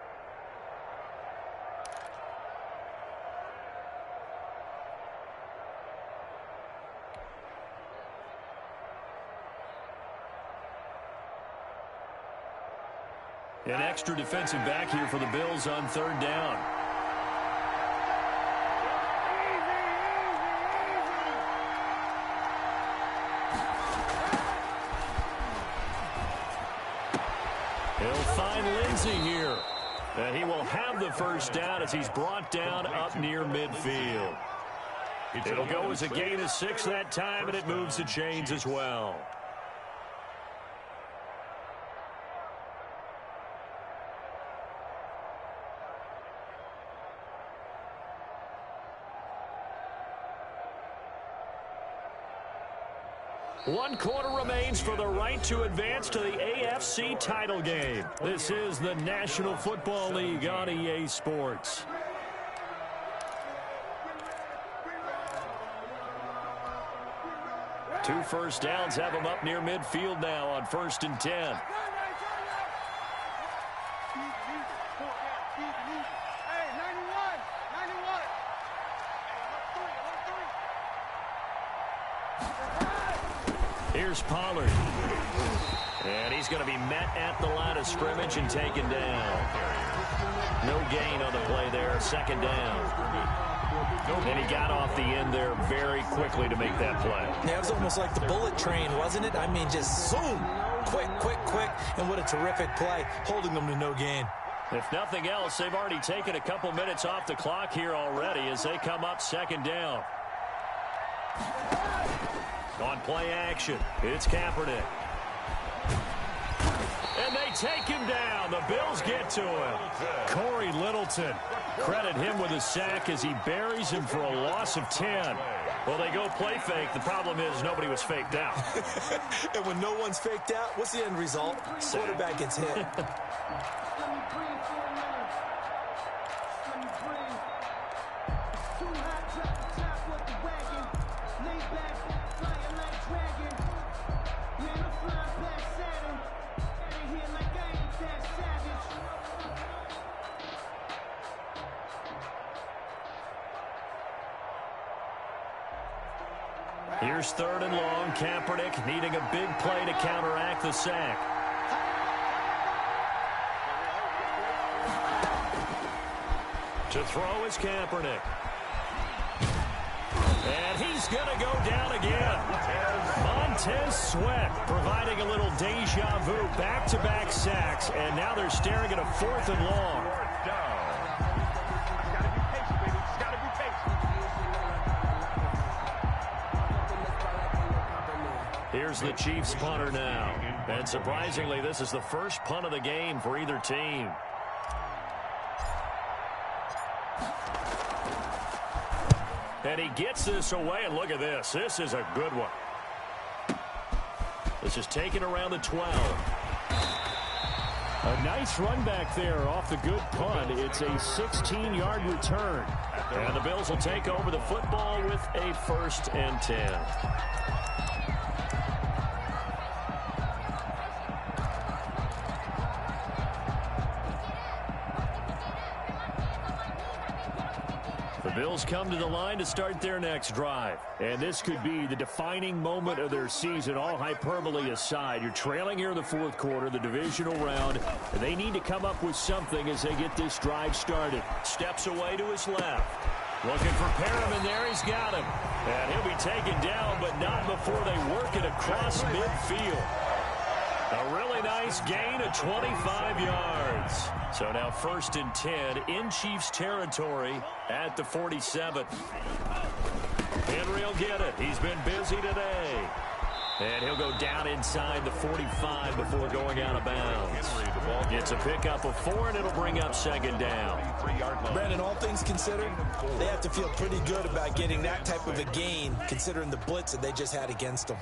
[SPEAKER 6] An extra defensive back here for the Bills on third down. He'll find Lindsey here. And he will have the first down as he's brought down up near midfield. It'll go as a gain of 6 that time, and it moves the chains as well. One quarter remains for the right to advance to the AFC title game. This is the National Football League on EA Sports. Two first downs have them up near midfield now on 1st and 10. Here's Pollard. And he's going to be met at the line of scrimmage and taken down. No gain on the play there. Second down. And he got off the end there very quickly to make that play.
[SPEAKER 5] Yeah, it was almost like the bullet train, wasn't it? I mean, just zoom. Quick, quick, quick. And what a terrific play, holding them to no gain.
[SPEAKER 6] If nothing else, they've already taken a couple minutes off the clock here already as they come up second down. On play action, it's Kaepernick. And they take him down. The Bills get to him. Corey Littleton. Credit him with a sack as he buries him for a loss of 10. Well, they go play fake. The problem is nobody was faked out.
[SPEAKER 5] And when no one's faked out, what's the end result? Quarterback gets hit.
[SPEAKER 6] Here's third and long. Kaepernick needing a big play to counteract the sack. To throw is Kaepernick. And he's going to go down again. Montez Sweat providing a little deja vu. Back-to-back sacks. And now they're staring at a 4th and long. Here's the Chiefs punter now. And surprisingly, this is the first punt of the game for either team. And he gets this away, and look at this. This is a good one. This is taken around the 12.
[SPEAKER 8] A nice run back there off the good punt. It's a 16-yard return.
[SPEAKER 6] And the Bills will take over the football with a 1st and 10. Bills come to the line to start their next drive.
[SPEAKER 8] And this could be the defining moment of their season, all hyperbole aside. You're trailing here in the 4th quarter, the divisional round. And they need to come up with something as they get this drive started.
[SPEAKER 6] Steps away to his left. Looking for Perriman there. He's got him. And he'll be taken down, but not before they work it across midfield. A really nice gain of 25 yards. So now 1st and 10 in Chiefs territory at the 47. Henry will get it. He's been busy today. And he'll go down inside the 45 before going out of bounds. It's a pickup of 4, and it'll bring up 2nd down.
[SPEAKER 5] Brandon, all things considered, they have to feel pretty good about getting that type of a gain, considering the blitz that they just had against them.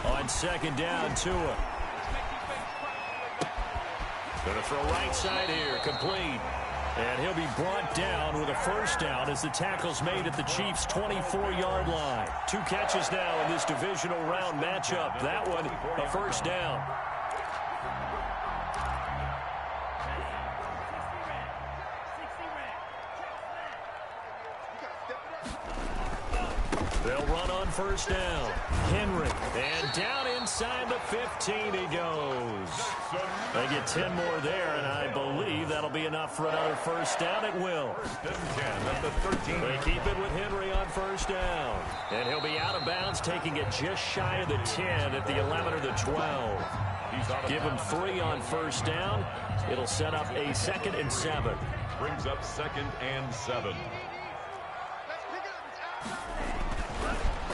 [SPEAKER 6] On 2nd down, Tua. Going to throw right side here, complete.
[SPEAKER 8] And he'll be brought down with a first down as the tackle's made at the Chiefs' 24-yard line. 2 catches now in this divisional round matchup. That one, a first down. They'll run on first down. Henry, and down inside the 15 he goes. They get 10 more there, and I believe that'll be enough for another first down. It will. They keep it with Henry on first down. And he'll be out of bounds, taking it just shy of the 10 at the 11 or the 12. Give him 3 on first down. It'll set up a 2nd and 7.
[SPEAKER 4] Brings up 2nd and 7.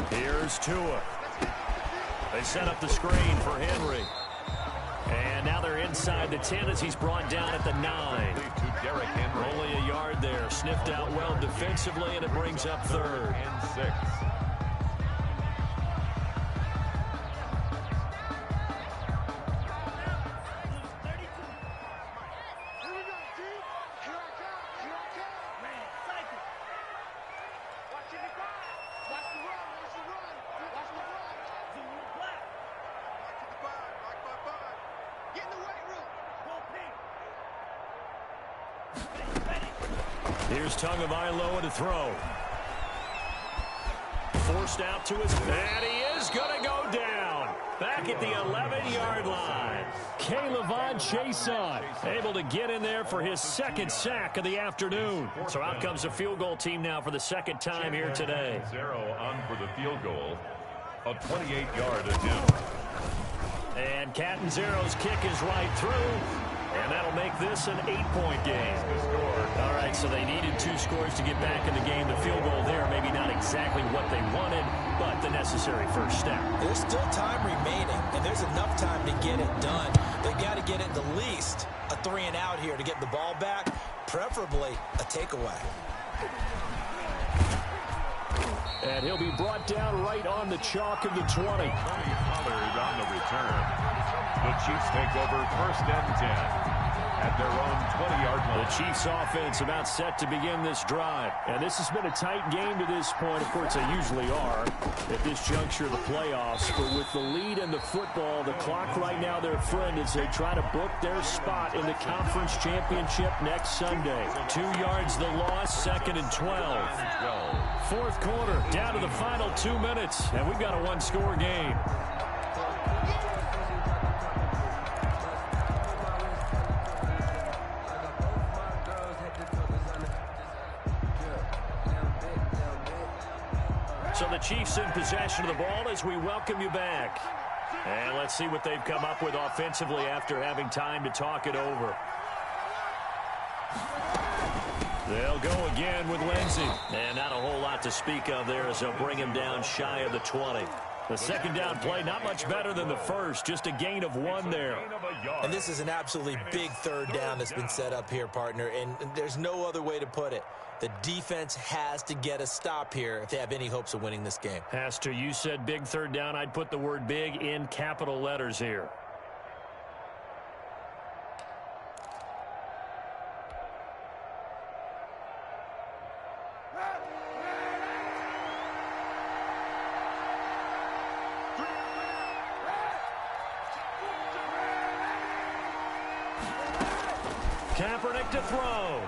[SPEAKER 8] Here's Tua. They set up the screen for Henry. And now they're inside the 10 as he's brought down at the 9. Only a yard there. Sniffed out well defensively, and it brings up 3rd
[SPEAKER 4] and 6.
[SPEAKER 8] Here's Tagovailoa to throw. Forced out to his, and he is going to go down. Back at the 11-yard line. K'Lavon Chaisson able to get in there for his 2nd sack of the afternoon. So out comes the field goal team now for the 2nd time here today.
[SPEAKER 4] 0 on for the field goal. A 28-yard attempt.
[SPEAKER 8] And Catanzaro's kick is right through. And that'll make this an 8-point game. All right, so they needed 2 scores to get back in the game. The field goal there, maybe not exactly what they wanted, but the necessary first step.
[SPEAKER 5] There's still time remaining, and there's enough time to get it done. They've got to get it at least a 3 and out here to get the ball back, preferably a takeaway.
[SPEAKER 8] And he'll be brought down right on the chalk of the 20.
[SPEAKER 4] Pollard on the return. The Chiefs take over 1st and 10 at their own 20-yard line.
[SPEAKER 8] The Chiefs offense about set to begin this drive. And this has been a tight game to this point. Of course, they usually are at this juncture of the playoffs. But with the lead in the football, the clock right now their friend as they try to book their spot in the conference championship next Sunday. 2 yards the loss, 2nd and 12. 4th quarter, down to the final 2 minutes. And we've got a 1-score game. So the Chiefs in possession of the ball as we welcome you back. And let's see what they've come up with offensively after having time to talk it over. They'll go again with Lindsey. And not a whole lot to speak of there as they'll bring him down shy of the 20. The 2nd down play, not much better than the first. Just a gain of 1 there.
[SPEAKER 5] And this is an absolutely big 3rd down that's been set up here, partner. And there's no other way to put it. The defense has to get a stop here if they have any hopes of winning this game.
[SPEAKER 8] Has to. You said big 3rd down. I'd put the word big in capital letters here. Kaepernick to throw.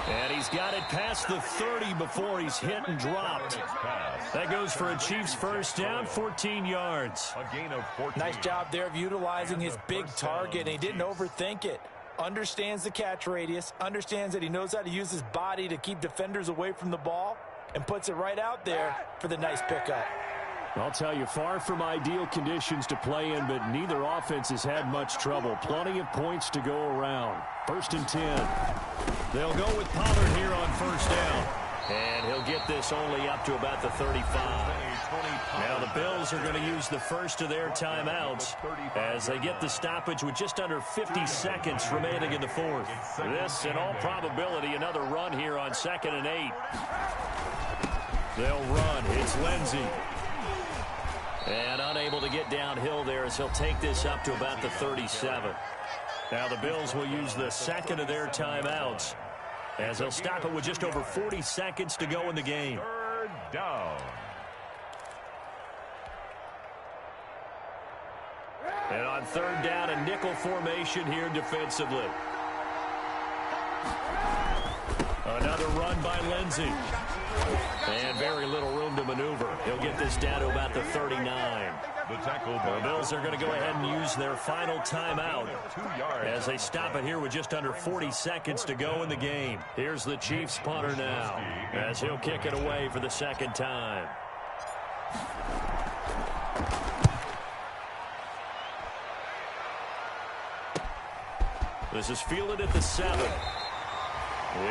[SPEAKER 8] And he's got it past the 30 before he's hit and dropped. That goes for a Chiefs first down, 14 yards.
[SPEAKER 4] A gain of 14.
[SPEAKER 5] Nice job there of utilizing his big target, and he didn't overthink it. Understands the catch radius, understands that he knows how to use his body to keep defenders away from the ball, and puts it right out there for the nice pickup.
[SPEAKER 8] I'll tell you, far from ideal conditions to play in, but neither offense has had much trouble. Plenty of points to go around. 1st and 10. They'll go with Pollard here on first down. And he'll get this only up to about the 35. Now the Bills are going to use the first of their timeouts as they get the stoppage with just under 50 seconds remaining in the 4th. This, in all probability, another run here on 2nd and 8. They'll run. It's Lindsey. And unable to get downhill there as he'll take this up to about the 37. Now the Bills will use the 2nd of their timeouts
[SPEAKER 3] as they'll stop it with just over 40 seconds to go in the game.
[SPEAKER 4] Third down.
[SPEAKER 3] And on third down, a nickel formation here defensively. Another run by Lindsey. And very little room to maneuver. He'll get this down to about the 39. The Bills are going to go ahead and use their final timeout as they stop it here with just under 40 seconds to go in the game. Here's the Chiefs punter now as he'll kick it away for the second time. This is fielded at the 7.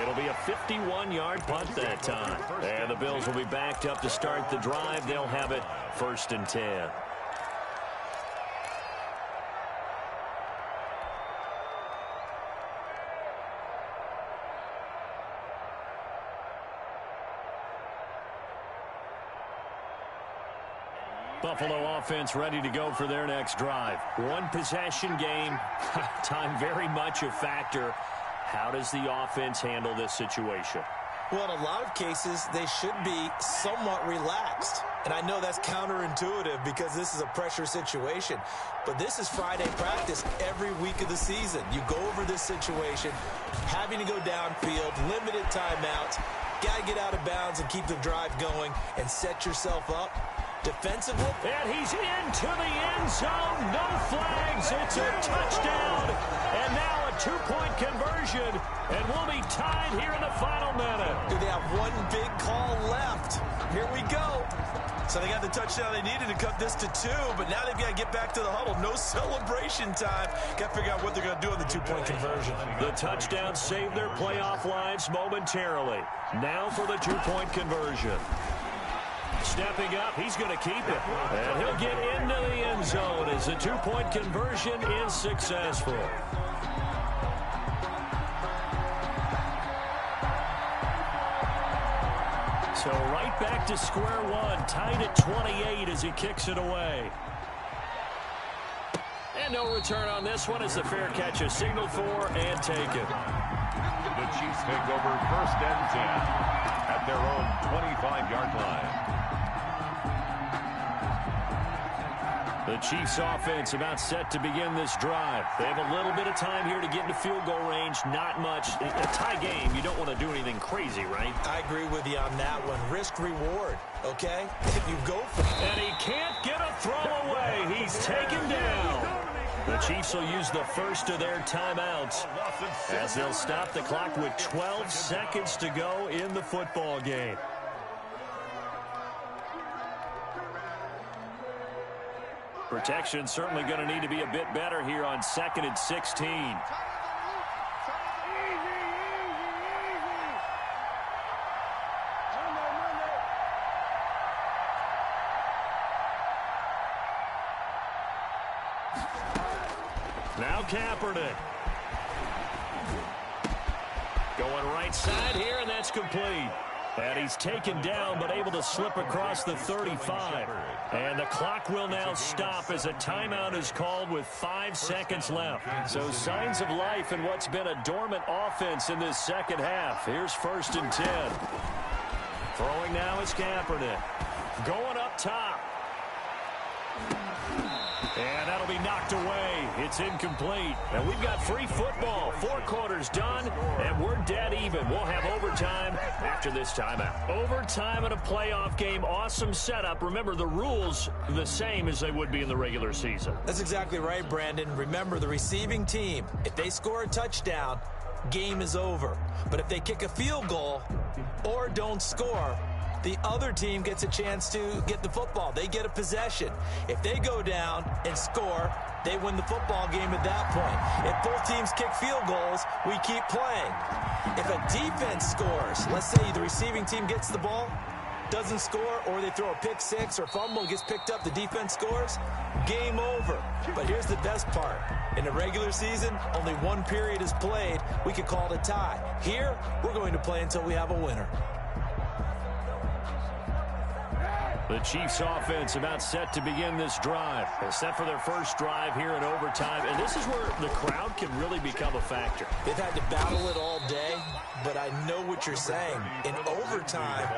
[SPEAKER 3] It'll be a 51-yard punt that time. And the Bills will be backed up to start the drive. They'll have it 1st and 10. Buffalo offense ready to go for their next drive. One possession game. Time very much a factor. How does the offense handle this situation?
[SPEAKER 5] Well, in a lot of cases, they should be somewhat relaxed. And I know that's counterintuitive because this is a pressure situation. But this is Friday practice every week of the season. You go over this situation, having to go downfield, limited timeouts, got to get out of bounds and keep the drive going and set yourself up defensively.
[SPEAKER 3] And he's into the end zone. No flags. It's a touchdown. And now a two-point conversion. And we'll be tied here in the final minute.
[SPEAKER 5] Do they have one big call left? Here we go. So they got the touchdown they needed to cut this to 2, but now they've got to get back to the huddle. No celebration time. Got to figure out what they're going to do on the two-point conversion.
[SPEAKER 3] The touchdown saved their playoff lives momentarily. Now for the two-point conversion. Stepping up, he's going to keep it. And he'll get into the end zone as the two-point conversion is successful. So right back to square one, tied at 28 as he kicks it away. And no return on this one as the fair catch is signaled for and taken.
[SPEAKER 4] The Chiefs take over 1st and 10 at their own 25-yard line.
[SPEAKER 3] The Chiefs offense about set to begin this drive. They have a little bit of time here to get into field goal range. Not much. A tie game, you don't want to do anything crazy, right?
[SPEAKER 5] I agree with you on that one. Risk reward, okay? If you go for it.
[SPEAKER 3] And he can't get a throw away. He's taken down. The Chiefs will use the first of their timeouts as they'll stop the clock with 12 seconds to go in the football game. Protection certainly going to need to be a bit better here on 2nd and 16. Now Kaepernick. Going right side here, and that's complete. And he's taken down, but able to slip across the 35. And the clock will now stop as a timeout is called with 5 seconds left. So signs of life in what's been a dormant offense in this second half. Here's 1st and 10. Throwing now is Kaepernick. Going up top. And that'll be knocked away. It's incomplete. And we've got free football. 4 quarters done, and we're dead even. We'll have overtime after this timeout. Overtime in a playoff game. Awesome setup. Remember, the rules the same as they would be in the regular season.
[SPEAKER 5] That's exactly right, Brandon. Remember, the receiving team, if they score a touchdown, game is over. But if they kick a field goal or don't score, the other team gets a chance to get the football. They get a possession. If they go down and score, they win the football game at that point. If both teams kick field goals, we keep playing. If a defense scores, let's say the receiving team gets the ball, doesn't score, or they throw a pick six or fumble, gets picked up, the defense scores, game over. But here's the best part. In the regular season, only one period is played. We could call it a tie. Here, we're going to play until we have a winner.
[SPEAKER 3] The Chiefs offense about set to begin this drive. They're set for their first drive here in overtime, and this is where the crowd can really become a factor.
[SPEAKER 5] They've had to battle it all day, but I know what you're saying. In overtime,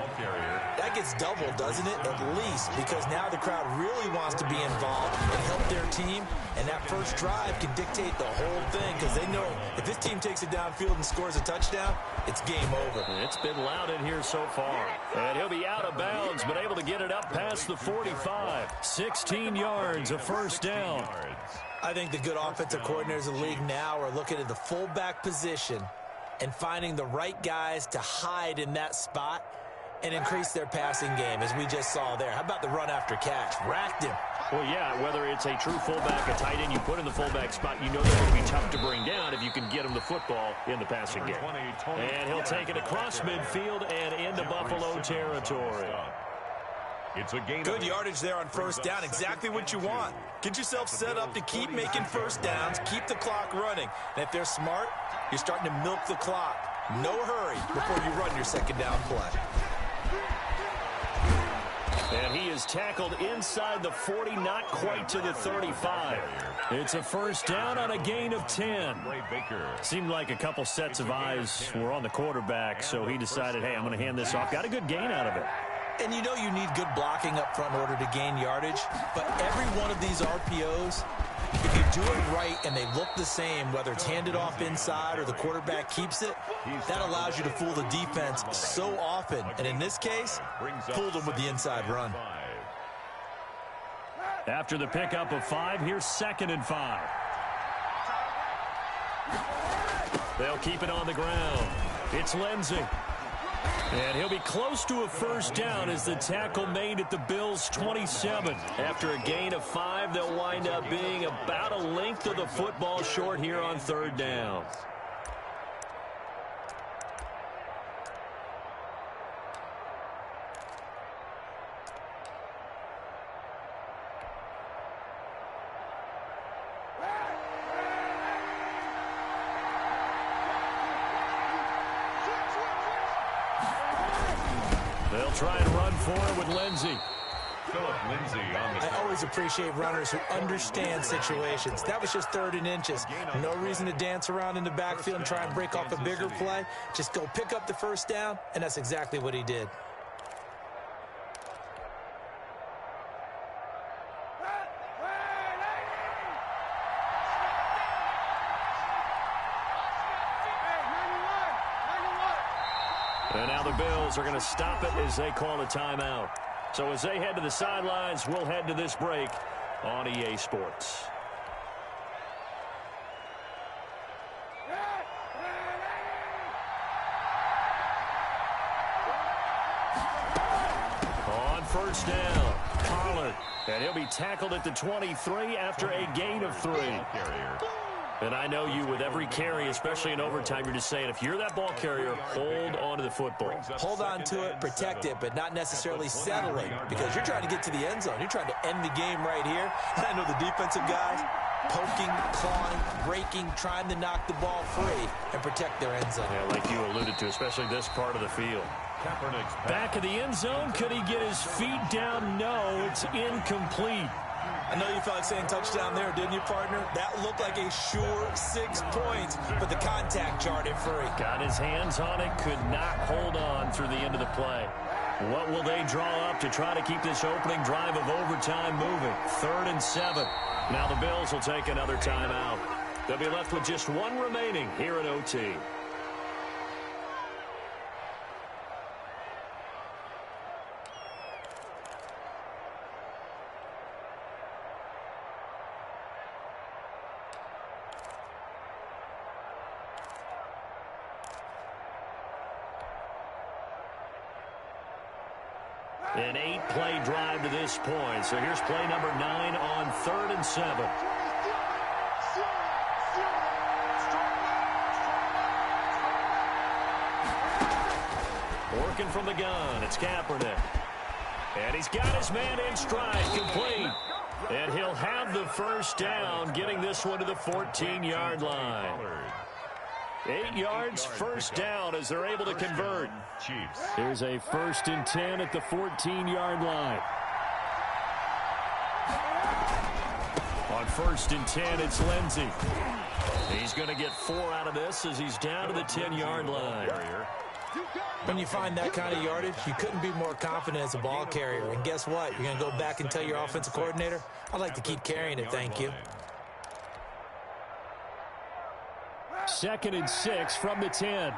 [SPEAKER 5] that gets doubled, doesn't it? At least, because now the crowd really wants to be involved and help their team, and that first drive can dictate the whole thing because they know if this team takes it downfield and scores a touchdown, it's game over.
[SPEAKER 3] It's been loud in here so far. And he'll be out of bounds, but able to get it up past the 45. 16 yards, a first down.
[SPEAKER 5] I think the good offensive coordinators of the league now are looking at the fullback position and finding the right guys to hide in that spot and increase their passing game, as we just saw there. How about the run after catch? Racked him.
[SPEAKER 3] Well, yeah, whether it's a true fullback, a tight end you put in the fullback spot, you know they're going to be tough to bring down if you can get them the football in the passing game. And he'll take it across midfield and into Buffalo territory.
[SPEAKER 4] It's a gain.
[SPEAKER 5] Good yardage there on first down. Exactly what you want. Get yourself set up to keep making first downs, keep the clock running. And if they're smart, you're starting to milk the clock. No hurry before you run your second down play.
[SPEAKER 3] And he is tackled inside the 40, not quite to the 35. It's a first down on a gain of 10. Seemed like a couple sets of eyes were on the quarterback, so he decided, hey, I'm going to hand this off. Got a good gain out of it.
[SPEAKER 5] And you know you need good blocking up front in order to gain yardage, but every one of these RPOs, if you do it right and they look the same, whether it's handed off inside or the quarterback keeps it, that allows you to fool the defense so often. And in this case, fooled them with the inside run.
[SPEAKER 3] After the pickup of 5, here's 2nd and 5. They'll keep it on the ground. It's Lindsey. And he'll be close to a first down as the tackle made at the Bills' 27. After a gain of 5, they'll wind up being about a length of the football short here on 3rd down. They'll try and run for it with Lindsey.
[SPEAKER 5] I always appreciate runners who understand situations. That was just 3rd and inches. No reason to dance around in the backfield and try and break off a bigger play. Just go pick up the first down, and that's exactly what he did.
[SPEAKER 3] And now the Bills are going to stop it as they call a timeout. So as they head to the sidelines, we'll head to this break on EA Sports. On first down, Pollard. And he'll be tackled at the 23 after a gain of 3. And I know you, with every carry, especially in overtime, you're just saying, if you're that ball carrier, hold on to the football.
[SPEAKER 5] Hold on to it, protect it, but not necessarily settling, because you're trying to get to the end zone. You're trying to end the game right here. And I know the defensive guys poking, clawing, breaking, trying to knock the ball free and protect their end zone.
[SPEAKER 3] Yeah, like you alluded to, especially this part of the field. Back of the end zone. Could he get his feet down? No, it's incomplete.
[SPEAKER 5] I know you felt like saying touchdown there, didn't you, partner? That looked like a sure 6 points, but the contact jarred it free.
[SPEAKER 3] Got his hands on it, could not hold on through the end of the play. What will they draw up to try to keep this opening drive of overtime moving? 3rd and 7. Now the Bills will take another timeout. They'll be left with just 1 remaining here in OT. An 8-play drive to this point. So here's play number 9 on 3rd and 7. Working from the gun, it's Kaepernick. And he's got his man in stride, complete. And he'll have the first down, getting this one to the 14-yard line. 8 yards, first down as they're able to convert.
[SPEAKER 4] Chiefs.
[SPEAKER 8] Here's a 1st and 10 at the 14-yard line.
[SPEAKER 3] On 1st and 10, it's Lindsey. He's going to get 4 out of this as he's down to the 10-yard line.
[SPEAKER 5] When you find that kind of yardage, you couldn't be more confident as a ball carrier. And guess what? You're going to go back and tell your offensive coordinator, I'd like to keep carrying it, thank you.
[SPEAKER 8] 2nd and 6 from the 10.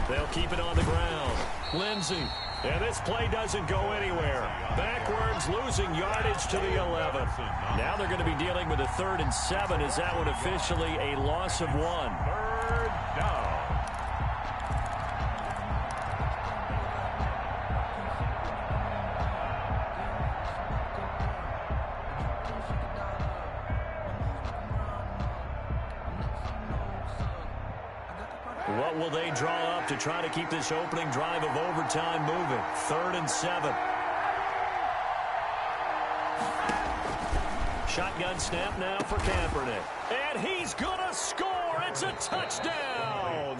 [SPEAKER 3] They'll keep it on the ground. Lindsey. And this play doesn't go anywhere. Backwards, losing yardage to the 11. Now they're going to be dealing with a 3rd and 7. Is that one officially a loss of 1?
[SPEAKER 4] 3rd down.
[SPEAKER 3] What will they draw up to try to keep this opening drive of overtime moving? 3rd and 7. Shotgun snap now for Kaepernick. And he's going to score. It's a touchdown.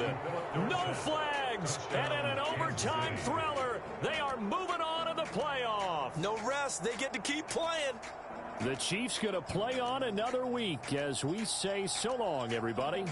[SPEAKER 3] No flags. And in an overtime thriller, they are moving on to the playoff.
[SPEAKER 5] No rest. They get to keep playing.
[SPEAKER 8] The Chiefs going to play on another week as we say so long, everybody.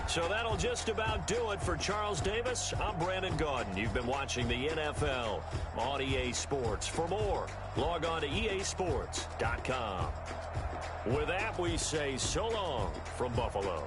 [SPEAKER 3] So that'll just about do it for Charles Davis. I'm Brandon Gaudin. You've been watching the NFL on EA Sports. For more, log on to easports.com. With that, we say so long from Buffalo.